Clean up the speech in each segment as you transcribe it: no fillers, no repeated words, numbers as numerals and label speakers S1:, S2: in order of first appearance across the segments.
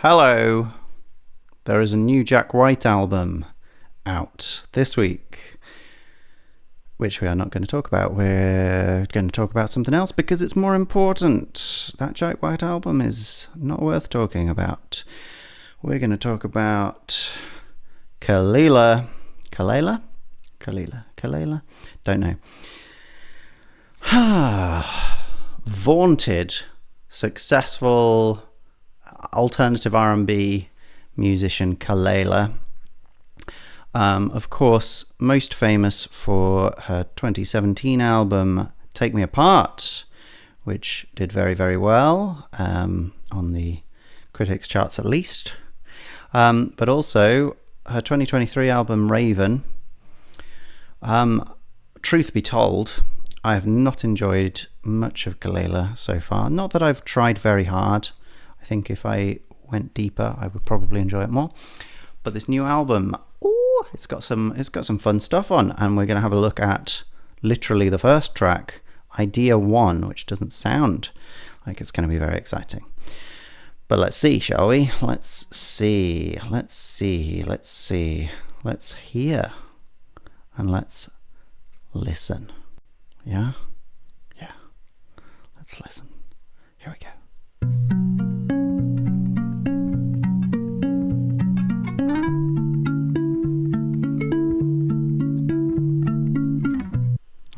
S1: Hello, there is a new Jack White album out this week, which we are not going to talk about. We're going to talk about something else because it's more important. That Jack White album is not worth talking about. We're going to talk about Kelela. Kelela? Don't know. Vaunted, successful alternative R&B musician Kelela. Of course, most famous for her 2017 album Take Me Apart, which did very, very well on the critics' charts at least. But also her 2023 album Raven. Truth be told, I have not enjoyed much of Kelela so far. Not that I've tried very hard. I think if I went deeper, I would probably enjoy it more. But this new album, it's got some fun stuff on, and we're going to have a look at literally the first track, Idea 1, which doesn't sound like it's going to be very exciting. But let's see, shall we? Let's hear, and let's listen. Yeah? Yeah. Let's listen. Here we go.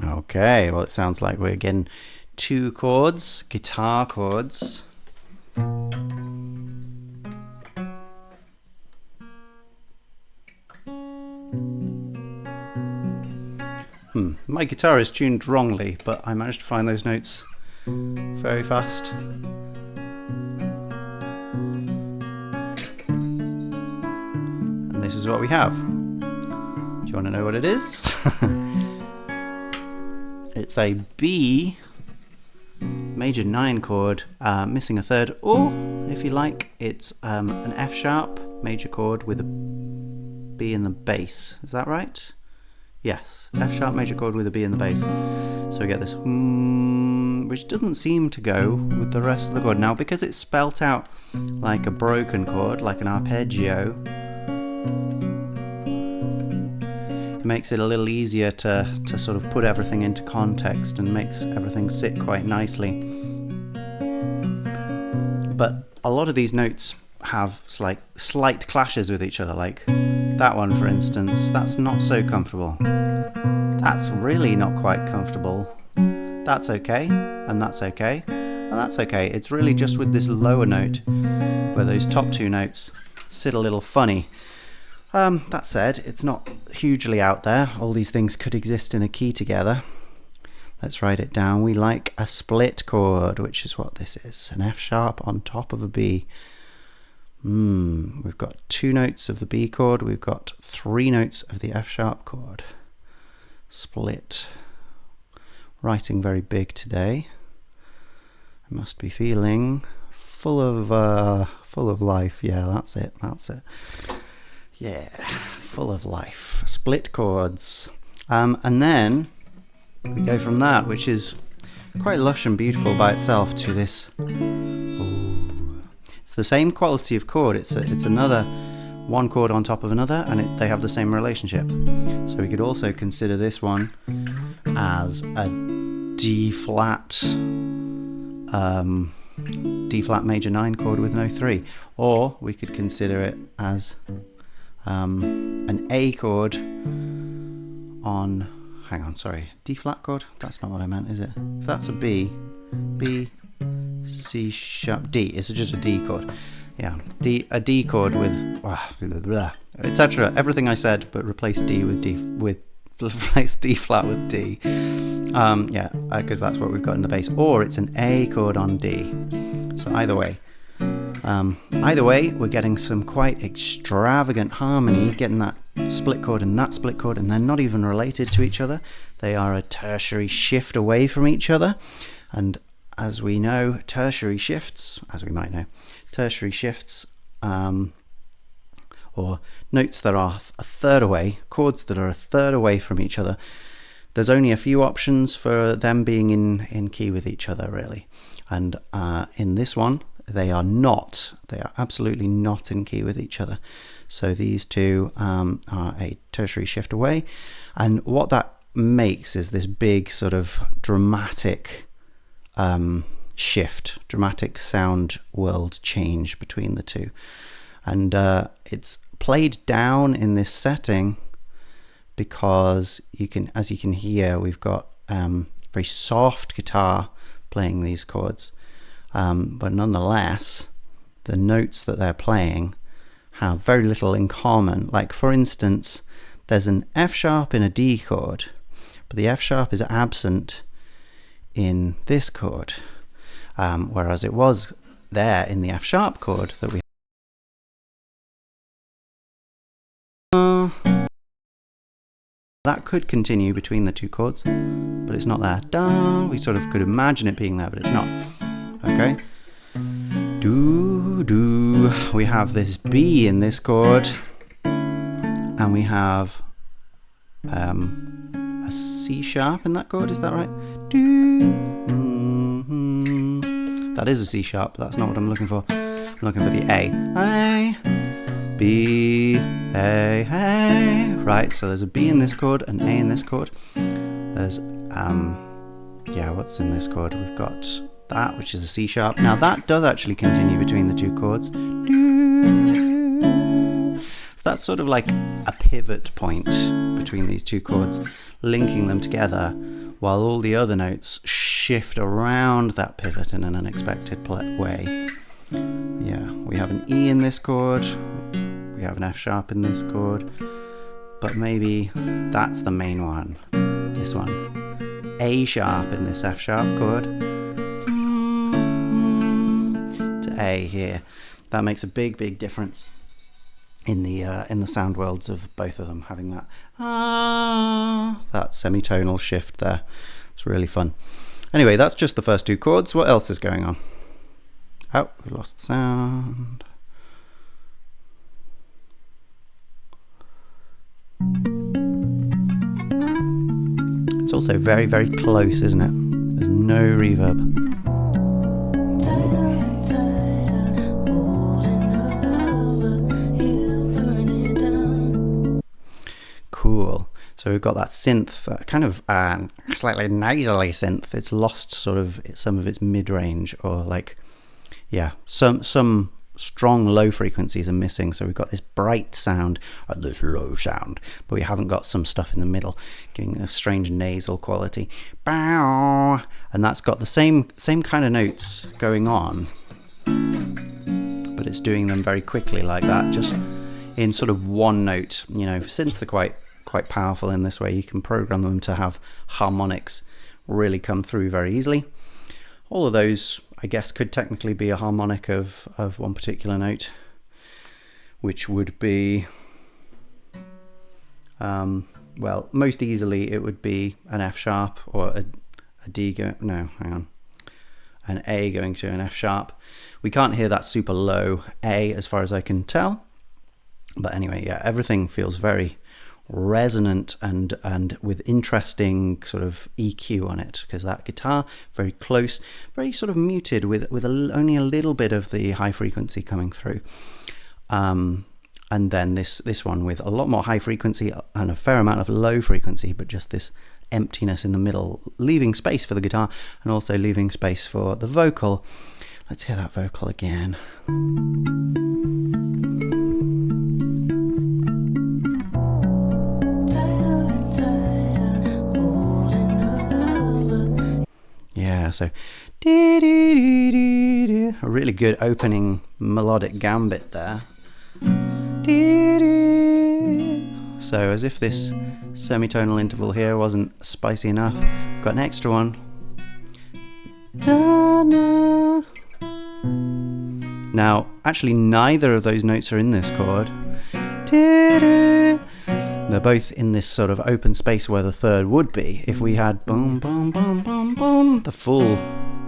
S1: Okay, well, it sounds like we're getting two chords, guitar chords. My guitar is tuned wrongly, but I managed to find those notes very fast. And this is what we have. Do you want to know what it is? It's a B major 9 chord, missing a third, or if you like, it's an F sharp major chord with a B in the bass. Is that right? Yes, F sharp major chord with a B in the bass. So we get this which doesn't seem to go with the rest of the chord. Now, because it's spelt out like a broken chord, like an arpeggio, it makes it a little easier to sort of put everything into context and makes everything sit quite nicely. But a lot of these notes have like slight clashes with each other, like that one, for instance. That's not so comfortable. That's really not quite comfortable. That's okay, and that's okay, and that's okay. It's really just with this lower note where those top two notes sit a little funny. That said, it's not hugely out there. All these things could exist in a key together. Let's write it down. We like a split chord, which is what this is. An F sharp on top of a B. We've got 2 notes of the B chord. We've got 3 notes of the F sharp chord. Split. Writing very big today. I must be feeling full of life. Yeah, that's it. Yeah, full of life. Split chords. And then we go from that, which is quite lush and beautiful by itself, to this. It's the same quality of chord. It's another one chord on top of another, and they have the same relationship. So we could also consider this one as a D flat major 9 chord with no 3. Or we could consider it as an A chord on, D flat chord? That's not what I meant, is it? If that's a B, C sharp, D, it's just a D chord. Yeah, a D chord with, etc. Everything I said, but replace D flat with D. Because that's what we've got in the bass. Or it's an A chord on D. So either way, we're getting some quite extravagant harmony, getting that split chord and that split chord, and they're not even related to each other. They are a tertiary shift away from each other. And as we know, tertiary shifts, or notes that are a third away, chords that are a third away from each other, there's only a few options for them being in key with each other, really. And in this one, they are not. They are absolutely not in key with each other. So these two are a tertiary shift away. And what that makes is this big sort of dramatic shift, dramatic sound world change between the two. And it's played down in this setting because you can, as you can hear, we've got very soft guitar playing these chords, but nonetheless the notes that they're playing have very little in common. Like, for instance, there's an F sharp in a D chord, but the F sharp is absent in this chord, whereas it was there in the F sharp chord that we that could continue between the two chords, but it's not there. Da, we sort of could imagine it being there, but it's not. Okay. Do, do. We have this B in this chord, and we have a C sharp in that chord. Is that right? Do. That is a C sharp, but that's not what I'm looking for. I'm looking for the A. B, A, A. Right, so there's a B in this chord, an A in this chord. There's, yeah, what's in this chord? We've got that, which is a C sharp. Now that does actually continue between the two chords. So that's sort of like a pivot point between these two chords, linking them together, while all the other notes shift around that pivot in an unexpected way. Yeah, we have an E in this chord. We have an F sharp in this chord, but maybe that's the main one, this one. A sharp in this F sharp chord to A here. That makes a big difference in the sound worlds of both of them, having that that semitonal shift there. It's really fun. Anyway, that's just the first two chords. What else is going on? Oh, we lost the sound. It's also very close, isn't it? There's no reverb. Cool. So we've got that synth, kind of slightly nasally synth. It's lost sort of some of its mid-range, or like, yeah, some strong low frequencies are missing. So we've got this bright sound and this low sound, but we haven't got some stuff in the middle, giving a strange nasal quality. Bow, and that's got the same kind of notes going on, but it's doing them very quickly like that, just in sort of one note. You know, synths are quite powerful in this way. You can program them to have harmonics really come through very easily. All of those, I guess, could technically be a harmonic of one particular note, which would be, well, most easily it would be an F sharp or a D an A going to an F sharp. We can't hear that super low A as far as I can tell, but anyway, yeah, everything feels very resonant and with interesting sort of EQ on it, because that guitar very close, very sort of muted with only a little bit of the high frequency coming through, and then this one with a lot more high frequency and a fair amount of low frequency, but just this emptiness in the middle, leaving space for the guitar and also leaving space for the vocal. Let's hear that vocal again. Yeah, so a really good opening melodic gambit there. So as if this semitonal interval here wasn't spicy enough, got an extra one. Now, actually neither of those notes are in this chord. They're both in this sort of open space where the third would be. If we had boom, boom, boom, boom, boom, the full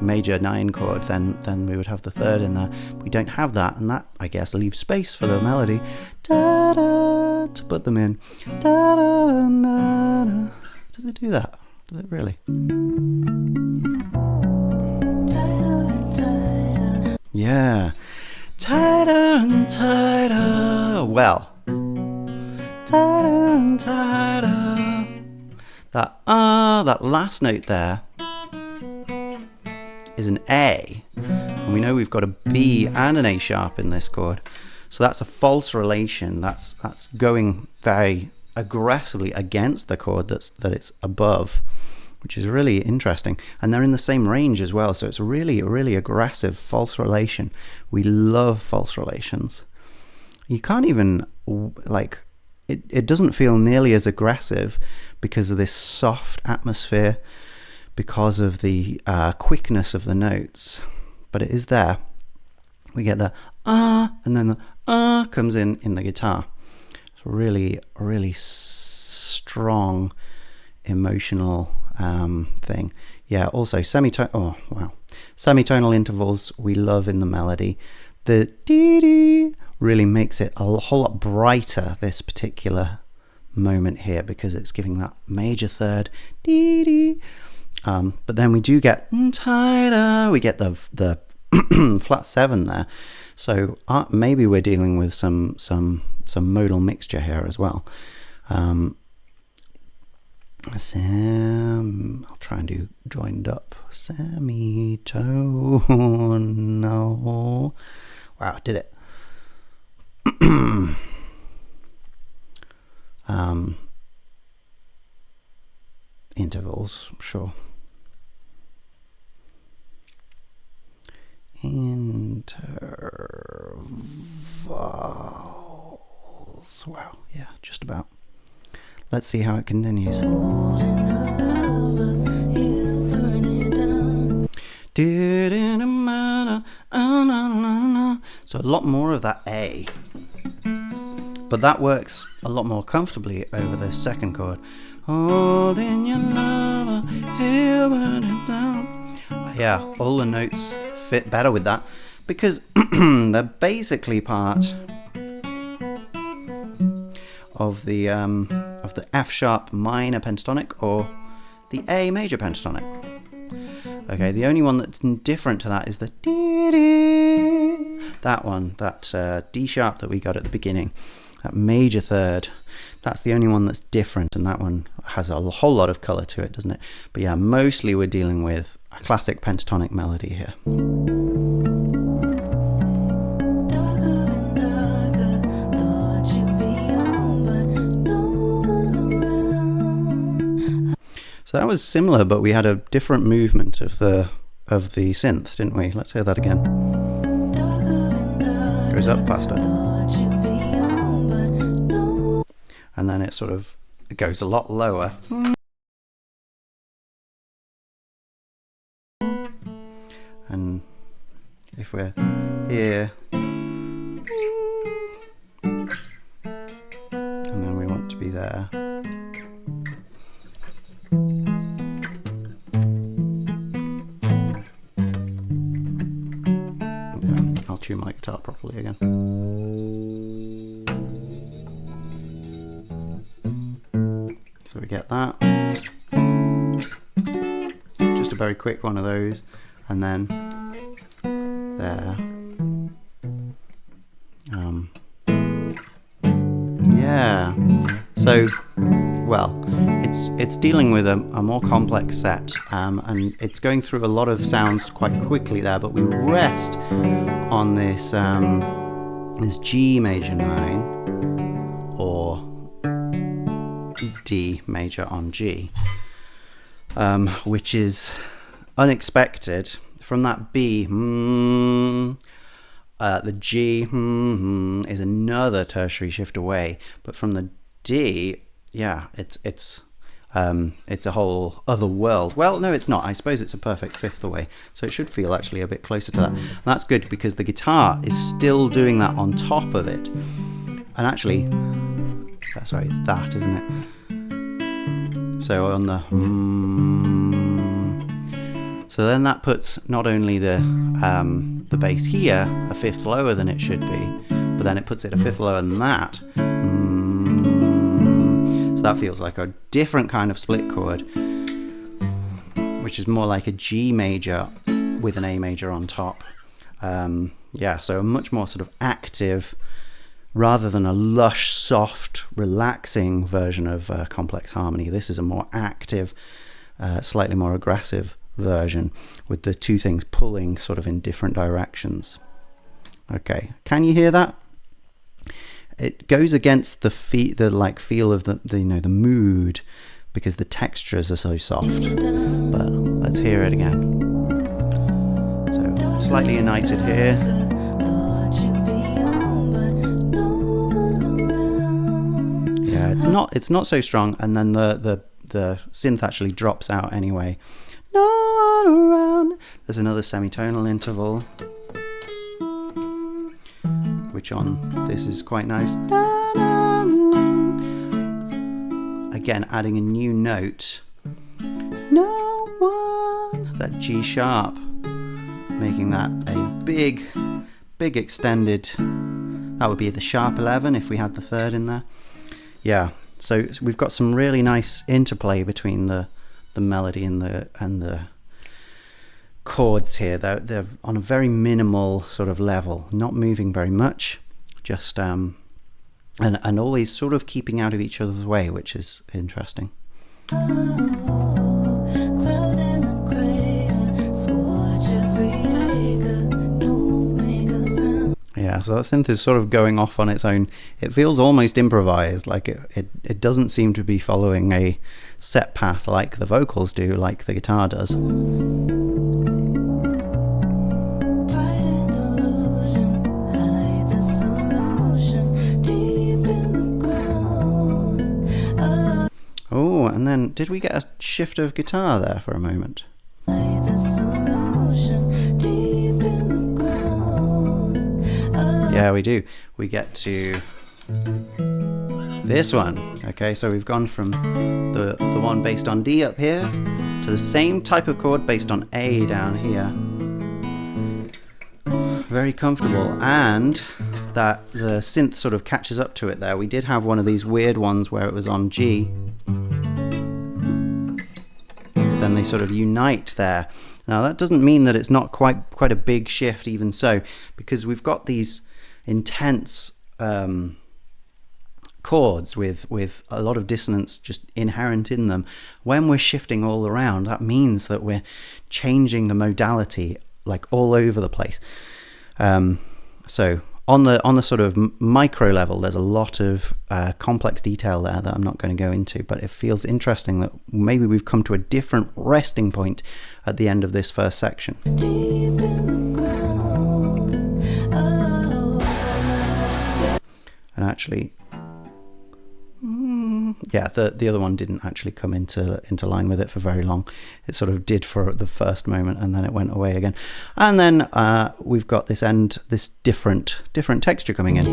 S1: major 9 chords, then we would have the third in there. We don't have that, and that, I guess, leaves space for the melody to put them in. Does it do that? Does it really? Yeah. Tighter and tighter. Well, tighter and tighter. That last note there is an A. And we know we've got a B and an A sharp in this chord. So that's a false relation. That's going very aggressively against the chord that it's above, which is really interesting. And they're in the same range as well, so it's a really, really aggressive false relation. We love false relations. You can't even, like, it doesn't feel nearly as aggressive because of this soft atmosphere, because of the quickness of the notes. But it is there. We get the and then the comes in the guitar. It's a really, really strong emotional thing. Yeah, also semitonal intervals we love in the melody. The dee-dee really makes it a whole lot brighter, this particular moment here, because it's giving that major third dee-dee. But then we do get tighter. We get the flat 7 there. So maybe we're dealing with some modal mixture here as well. I'll try and do joined up semitonal. Wow, did it. Intervals, sure. Intervals. Wow, yeah, just about. Let's see how it continues. So a lot more of that A, but that works a lot more comfortably over the second chord. Holding your lover, here burning down. Yeah, all the notes fit better with that because they're basically part of the F sharp minor pentatonic or the A major pentatonic. Okay, the only one that's different to that is the dee-dee. That one, that D sharp that we got at the beginning, that major third. That's the only one that's different, and that one has a whole lot of colour to it, doesn't it? But yeah, mostly we're dealing with a classic pentatonic melody here. So that was similar, but we had a different movement of the synth, didn't we? Let's hear that again. Goes up faster. And then it goes a lot lower. And if we're here, and then we want to be there. Okay, I'll tune my guitar properly again. So we get that. Just a very quick one of those, and then there. Yeah. So, well, it's dealing with a more complex set, and it's going through a lot of sounds quite quickly there. But we rest on this this G major 9 or D major on G, which is unexpected. From that B, the G is another tertiary shift away, but from the D, yeah, it's a whole other world. Well, no, it's not. I suppose it's a perfect fifth away, so it should feel actually a bit closer to that. And that's good because the guitar is still doing that on top of it, and actually, sorry, it's that, isn't it? So on the so then that puts not only the bass here a fifth lower than it should be, but then it puts it a fifth lower than that. So that feels like a different kind of split chord, which is more like a G major with an A major on top. Yeah, so a much more sort of active, rather than a lush, soft, relaxing version of complex harmony. This is a more active, slightly more aggressive version, with the two things pulling sort of in different directions. Okay, can you hear that? It goes against the feel of the mood, because the textures are so soft. But let's hear it again. So slightly united here. Yeah, it's not so strong, and then the synth actually drops out anyway. No one around. There's another semitonal interval, which on this is quite nice. Again, adding a new note. No one. That G sharp, making that a big extended. That would be the sharp 11 if we had the third in there. Yeah, so we've got some really nice interplay between the melody and the chords here. They're on a very minimal sort of level, not moving very much, just and always sort of keeping out of each other's way, which is interesting. Yeah, so that synth is sort of going off on its own. It feels almost improvised, like it doesn't seem to be following a set path like the vocals do, like the guitar does. Oh, and then did we get a shift of guitar there for a moment? Yeah, we do. We get to this one. Okay, so we've gone from the one based on D up here to the same type of chord based on A down here. Very comfortable, and that the synth sort of catches up to it there. We did have one of these weird ones where it was on G. Then they sort of unite there. Now that doesn't mean that it's not quite a big shift even so, because we've got these intense chords with a lot of dissonance just inherent in them. When we're shifting all around, that means that we're changing the modality like all over the place. So on the sort of micro level, there's a lot of complex detail there that I'm not going to go into, but it feels interesting that maybe we've come to a different resting point at the end of this first section. And actually, yeah, the other one didn't actually come into line with it for very long. It sort of did for the first moment, and then it went away again. And then we've got this different texture coming in.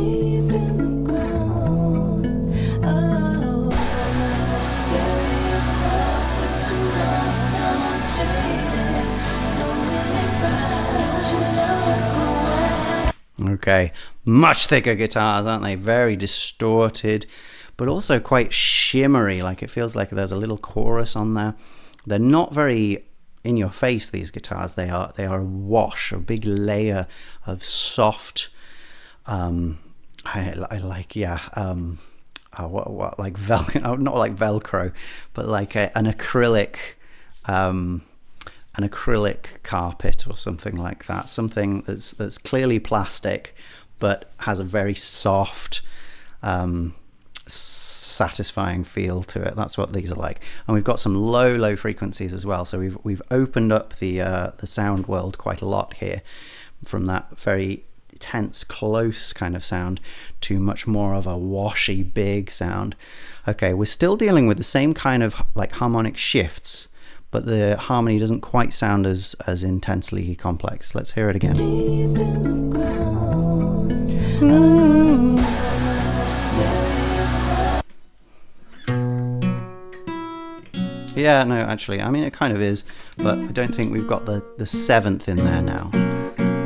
S1: Okay, much thicker guitars, aren't they? Very distorted, but also quite shimmery. Like it feels like there's a little chorus on there. They're not very in your face, these guitars. They are a wash, a big layer of soft. What like Velcro? Not like Velcro, but like an acrylic. An acrylic carpet or something like that, something that's clearly plastic but has a very soft, satisfying feel to it. That's what these are like. And we've got some low frequencies as well, so we've opened up the sound world quite a lot here, from that very tense, close kind of sound to much more of a washy, big sound. Okay, we're still dealing with the same kind of like harmonic shifts, but the harmony doesn't quite sound as intensely complex. Let's hear it again. Yeah, no, actually, I mean, it kind of is, but I don't think we've got the seventh in there now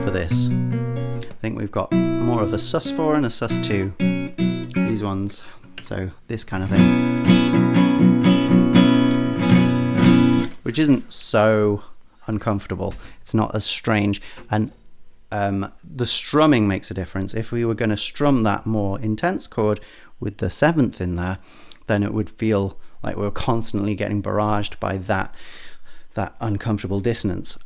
S1: for this. I think we've got more of a sus4 and a sus2, these ones, so this kind of thing. Which isn't so uncomfortable. It's not as strange, and the strumming makes a difference. If we were going to strum that more intense chord with the 7th in there, then it would feel like we were constantly getting barraged by that uncomfortable dissonance.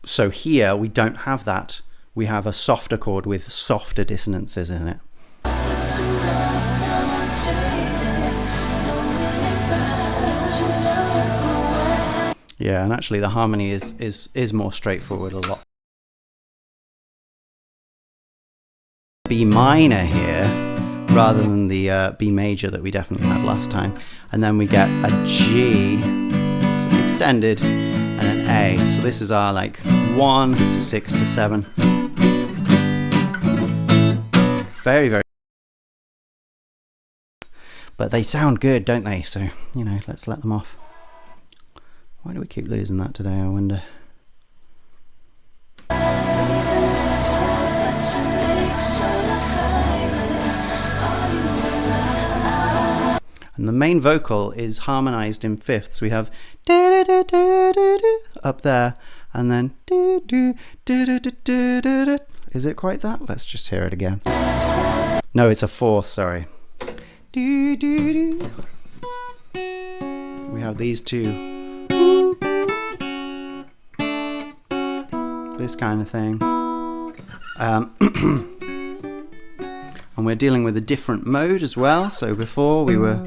S1: So here we don't have that. We have a softer chord with softer dissonances in it. Yeah, and actually the harmony is more straightforward a lot. B minor here rather than the B major that we definitely had last time, and then we get a G extended and an A. So this is our like 1 to 6 to 7. Very, very. But they sound good, don't they? So, you know, let's let them off. Why do we keep losing that today, I wonder? And the main vocal is harmonized in fifths. We have up there, and then is it quite that? Let's just hear it again. No, it's a fourth, sorry. We have these two. This kind of thing. And we're dealing with a different mode as well. So before we were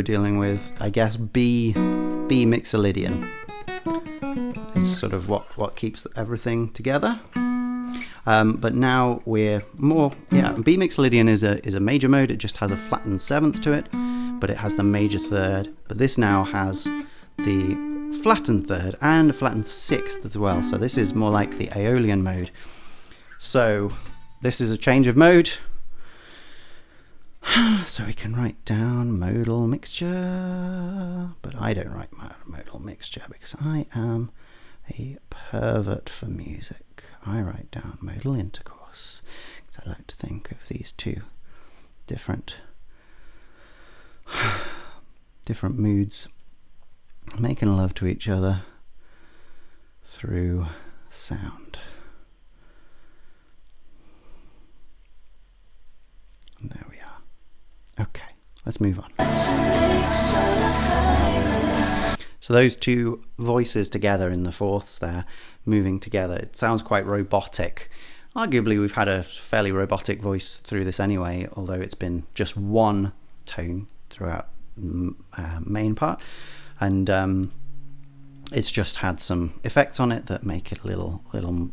S1: dealing with, I guess, B mixolydian. It's sort of what keeps everything together. But now we're more, B mixolydian is a major mode. It just has a flattened 7th to it, but it has the major 3rd. But this now has the flattened 3rd and a flattened 6th as well. So this is more like the Aeolian mode. So this is a change of mode. So we can write down modal mixture, but I don't write modal mixture because I am a pervert for music. I write down modal intercourse because I like to think of these two different moods making love to each other through sound. And there we are. Okay, let's move on. So those two voices together in the fourths there, moving together, it sounds quite robotic. Arguably we've had a fairly robotic voice through this anyway, although it's been just one tone throughout main part, and it's just had some effects on it that make it a little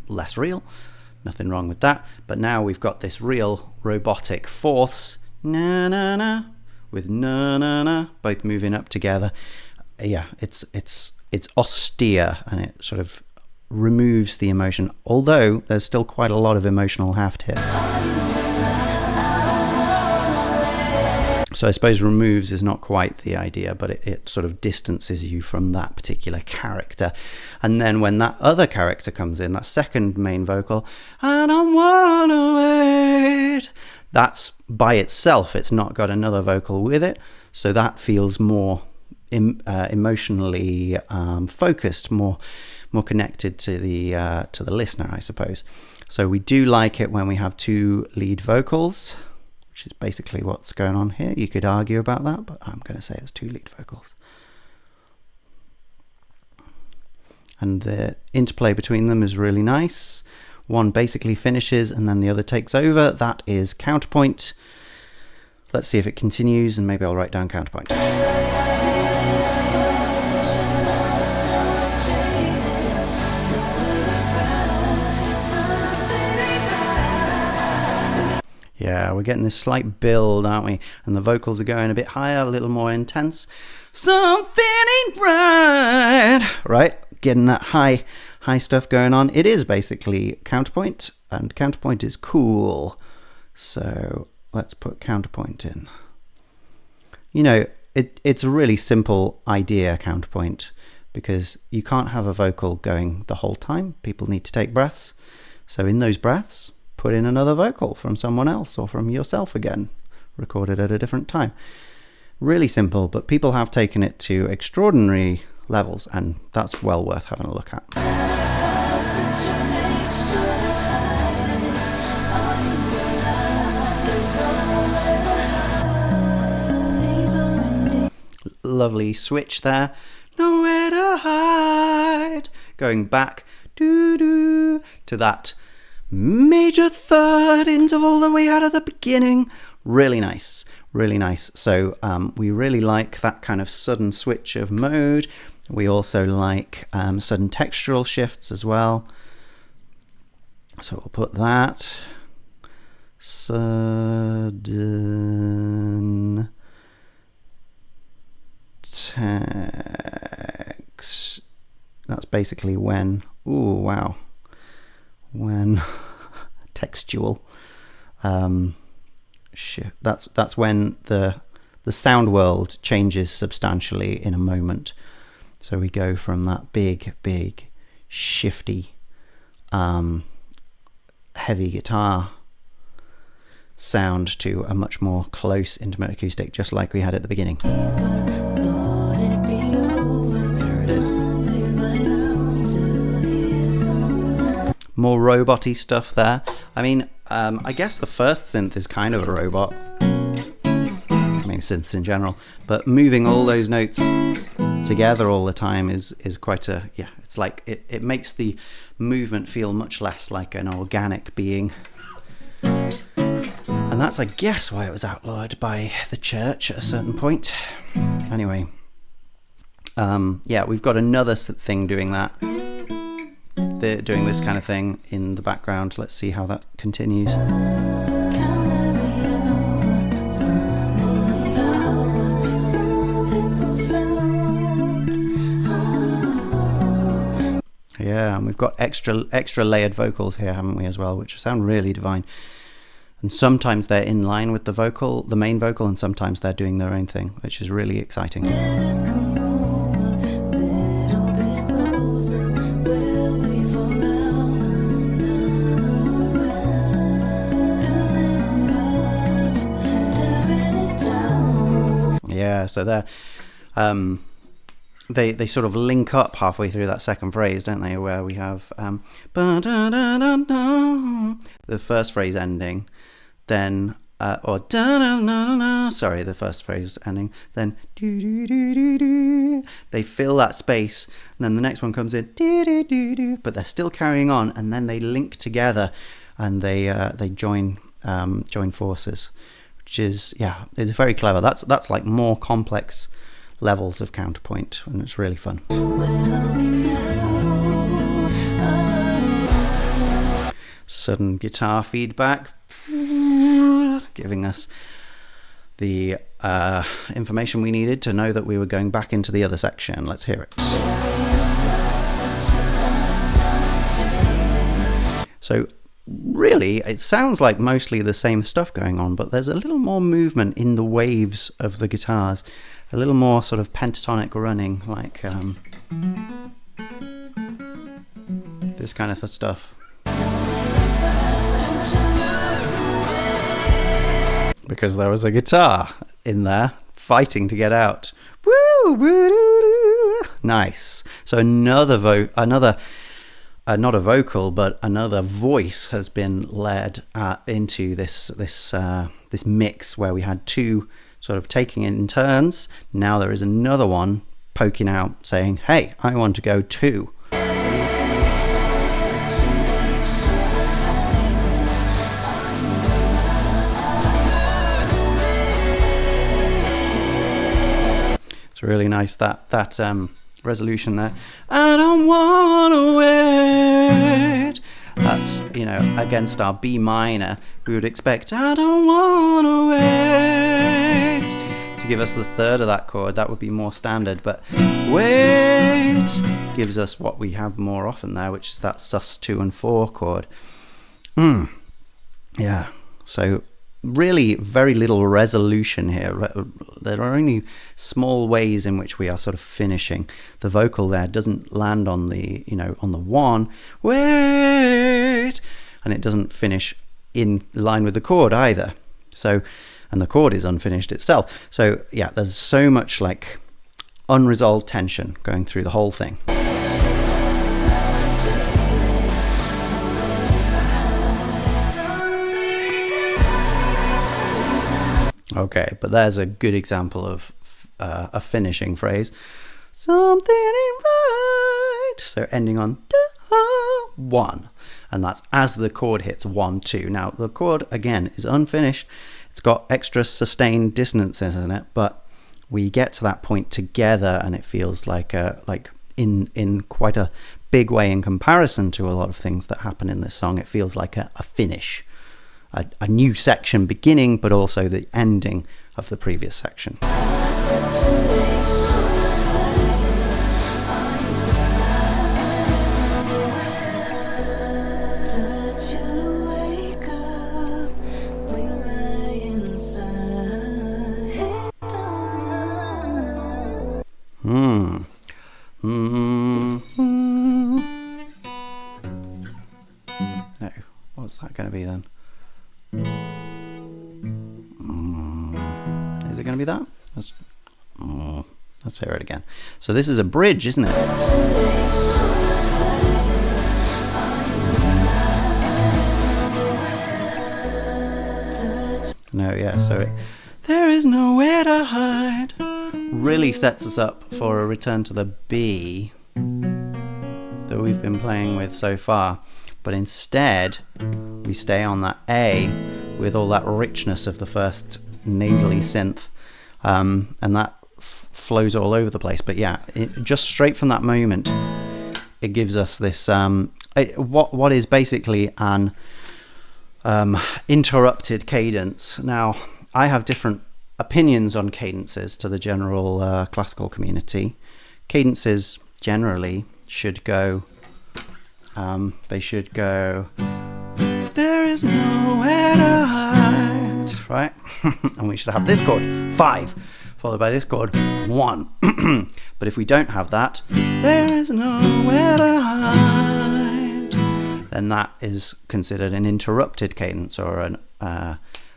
S1: less real. Nothing wrong with that, but now we've got this real robotic fourths, na na na, with na na na, both moving up together. Yeah, it's austere, and it sort of removes the emotion, although there's still quite a lot of emotional heft here. So I suppose removes is not quite the idea, but it sort of distances you from that particular character. And then when that other character comes in, that second main vocal, and I wanna wait, that's by itself, it's not got another vocal with it, so that feels more emotionally focused, more connected to the listener, I suppose. So we do like it when we have two lead vocals, which is basically what's going on here. You could argue about that, but I'm going to say it's two lead vocals. And the interplay between them is really nice. One basically finishes and then the other takes over. That is counterpoint. Let's see if it continues, and maybe I'll write down counterpoint. Yeah, we're getting this slight build, aren't we? And the vocals are going a bit higher, a little more intense. Something ain't right. Right, getting that high stuff going on. It is basically counterpoint, and counterpoint is cool. So let's put counterpoint in. You know, it's a really simple idea, counterpoint, because you can't have a vocal going the whole time. People need to take breaths. So in those breaths, put in another vocal from someone else or from yourself again, recorded at a different time. Really simple, but people have taken it to extraordinary levels, and that's well worth having a look at. Lovely switch there. Nowhere to hide. Going back to that major third interval that we had at the beginning. Really nice, really nice. So we really like that kind of sudden switch of mode. We also like sudden textural shifts as well. So we'll put that. Sudden text. That's basically when. Ooh, wow. When textual. That's when the sound world changes substantially in a moment. So we go from that big shifty heavy guitar sound to a much more close intimate acoustic, just like we had at the beginning. There it is. More robot-y stuff there. I mean, I guess the first synth is kind of a robot. I mean, synths in general, but moving all those notes together all the time is quite a, yeah, it's like it makes the movement feel much less like an organic being. And that's, I guess, why it was outlawed by the church at a certain point. Anyway, yeah, we've got another thing doing that. They're doing this kind of thing in the background. Let's see how that continues. Yeah, and we've got extra layered vocals here, haven't we, as well, which sound really divine. And sometimes they're in line with the main vocal, and sometimes they're doing their own thing, which is really exciting. Yeah, so they're they sort of link up halfway through that second phrase, don't they? Where we have the first phrase ending, then the first phrase ending, then they fill that space, and then the next one comes in, but they're still carrying on, and then they link together, and they join forces, which is, yeah, it's very clever. That's like more complex levels of counterpoint, and it's really fun. Sudden guitar feedback, giving us the information we needed to know that we were going back into the other section. Let's hear it. So really, it sounds like mostly the same stuff going on, but there's a little more movement in the waves of the guitars, a little more sort of pentatonic running, like this kind of stuff. Because there was a guitar in there fighting to get out. Woo, woo, doo, doo. Nice. So another not a vocal, but another voice has been led into this mix where we had two sort of taking it in turns. Now there is another one poking out saying, hey, I want to go too. It's really nice, that resolution there. I don't wanna wait. That's, against our B minor, we would expect I don't wanna wait to give us the third of that chord. That would be more standard, but wait gives us what we have more often there, which is that sus 2 and 4 chord. Yeah, so really very little resolution here. There are only small ways in which we are sort of finishing. The vocal there doesn't land on the, on the one, wait, and it doesn't finish in line with the chord either. So and the chord is unfinished itself. So yeah, there's so much like unresolved tension going through the whole thing. Okay, but there's a good example of a finishing phrase. Something ain't right. So ending on 1, and that's as the chord hits 1, 2. Now the chord again is unfinished. It's got extra sustained dissonances in it, but we get to that point together, and it feels like in quite a big way in comparison to a lot of things that happen in this song. It feels like a finish. A new section beginning, but also the ending of the previous section. No, what's that going to be then? Is it going to be that? Let's hear it again. So this is a bridge, isn't it? No, yeah, so there is nowhere to hide really sets us up for a return to the B that we've been playing with so far. But instead, we stay on that A with all that richness of the first nasally synth, and that flows all over the place. But yeah, just straight from that moment, it gives us this what is basically an interrupted cadence. Now, I have different opinions on cadences to the general classical community. Cadences generally should go. They should go. There is nowhere to hide, right? And we should have this chord 5, followed by this chord 1. But if we don't have that, there is nowhere to hide, then that is considered an interrupted cadence, or an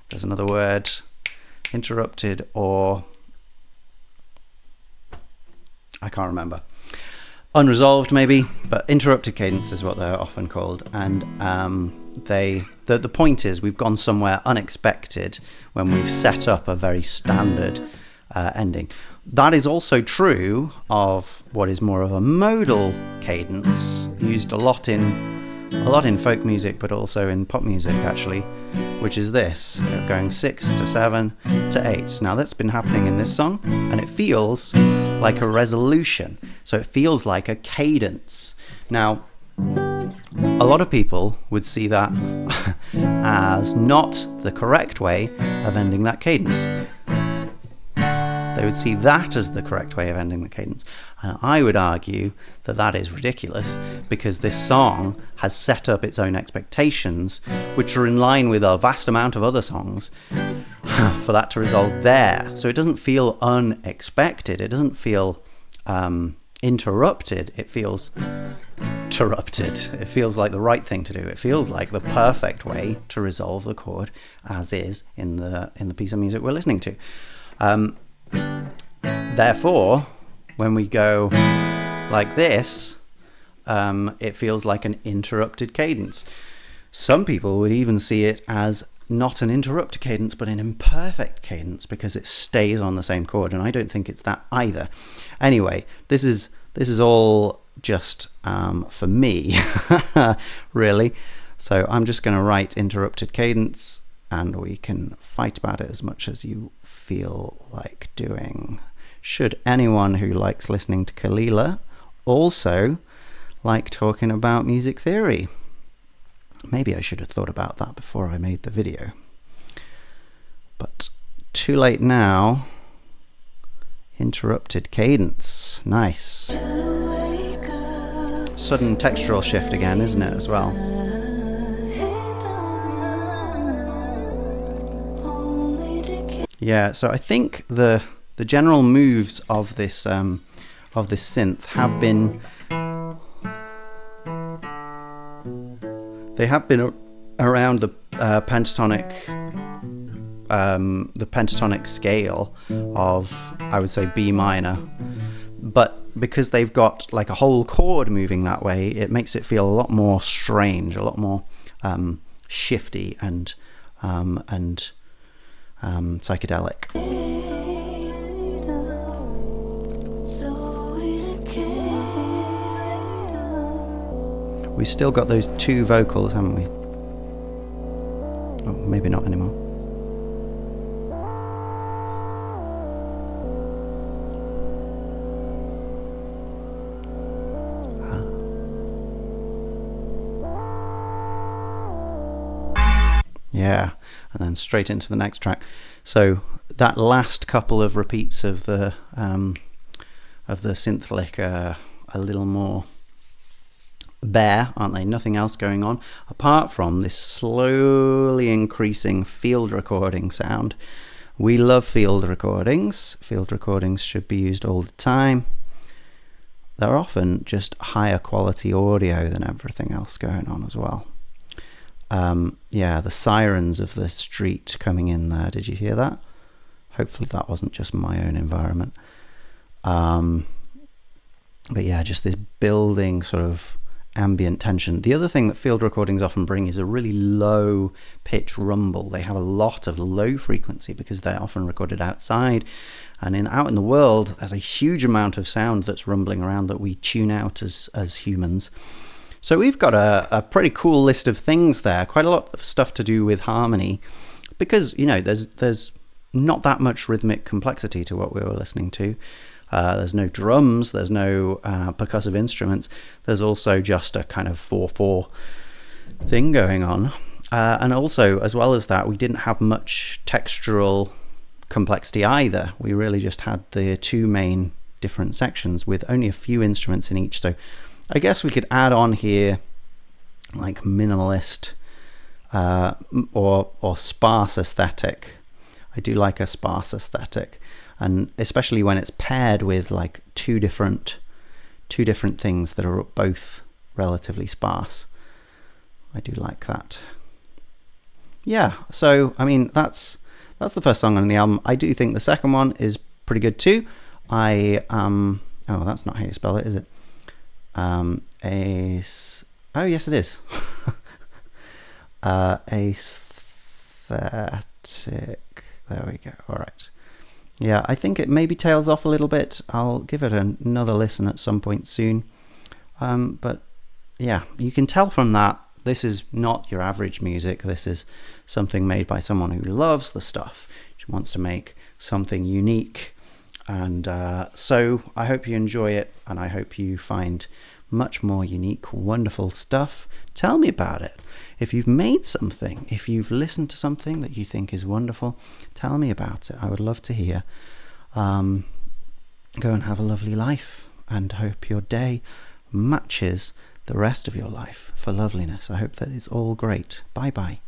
S1: there's another word, interrupted, or I can't remember. Unresolved maybe, but interrupted cadence is what they're often called. And the point is, we've gone somewhere unexpected when we've set up a very standard ending. That is also true of what is more of a modal cadence, used a lot in folk music, but also in pop music actually, which is this, going 6 to 7 to 8. Now that's been happening in this song, and it feels like a resolution, so it feels like a cadence. Now, a lot of people would see that as not the correct way of ending that cadence. They would see that as the correct way of ending the cadence. And I would argue that that is ridiculous, because this song has set up its own expectations, which are in line with a vast amount of other songs, for that to resolve there. So it doesn't feel unexpected. It doesn't feel interrupted. It feels interrupted. It feels like the right thing to do. It feels like the perfect way to resolve the chord as is in the piece of music we're listening to. Therefore, when we go like this, it feels like an interrupted cadence. Some people would even see it as not an interrupted cadence, but an imperfect cadence, because it stays on the same chord, and I don't think it's that either. Anyway, this is all just for me, really. So I'm just going to write interrupted cadence, and we can fight about it as much as you feel like doing. Should anyone who likes listening to Kelela also like talking about music theory? Maybe I should have thought about that before I made the video. But too late now. Interrupted cadence. Nice. Sudden textural shift again, isn't it, as well? Yeah, so I think the general moves of this synth have been around the pentatonic the pentatonic scale of, I would say, B minor. But because they've got like a whole chord moving that way, it makes it feel a lot more strange, a lot more shifty and psychedelic. We've still got those two vocals, haven't we? Oh, maybe not anymore. Yeah, and then straight into the next track. So that last couple of repeats of the synth lick are a little more bare, aren't they? Nothing else going on apart from this slowly increasing field recording sound. We love field recordings. Field recordings should be used all the time. They're often just higher quality audio than everything else going on as well. Yeah, the sirens of the street coming in there. Did you hear that? Hopefully that wasn't just my own environment. But yeah, just this building sort of ambient tension. The other thing that field recordings often bring is a really low pitch rumble. They have a lot of low frequency because they're often recorded outside, and out in the world there's a huge amount of sound that's rumbling around that we tune out as humans. So we've got a pretty cool list of things there, quite a lot of stuff to do with harmony, because, you know, there's not that much rhythmic complexity to what we were listening to. There's no drums, there's no percussive instruments. There's also just a kind of 4/4 thing going on. And also, as well as that, we didn't have much textural complexity either. We really just had the two main different sections with only a few instruments in each. So I guess we could add on here like minimalist or sparse aesthetic. I do like a sparse aesthetic, and especially when it's paired with like two different things that are both relatively sparse. I do like that. Yeah, so I mean that's the first song on the album. I do think the second one is pretty good too. Oh, that's not how you spell it, is it? Oh yes it is. Aesthetic. There we go. All right. Yeah, I think it maybe tails off a little bit. I'll give it another listen at some point soon. But yeah, you can tell from that this is not your average music. This is something made by someone who loves the stuff. She wants to make something unique. And so I hope you enjoy it, and I hope you find much more unique, wonderful stuff. Tell me about it. If you've made something, if you've listened to something that you think is wonderful, tell me about it. I would love to hear. Go and have a lovely life, and hope your day matches the rest of your life for loveliness. I hope that it's all great. Bye bye.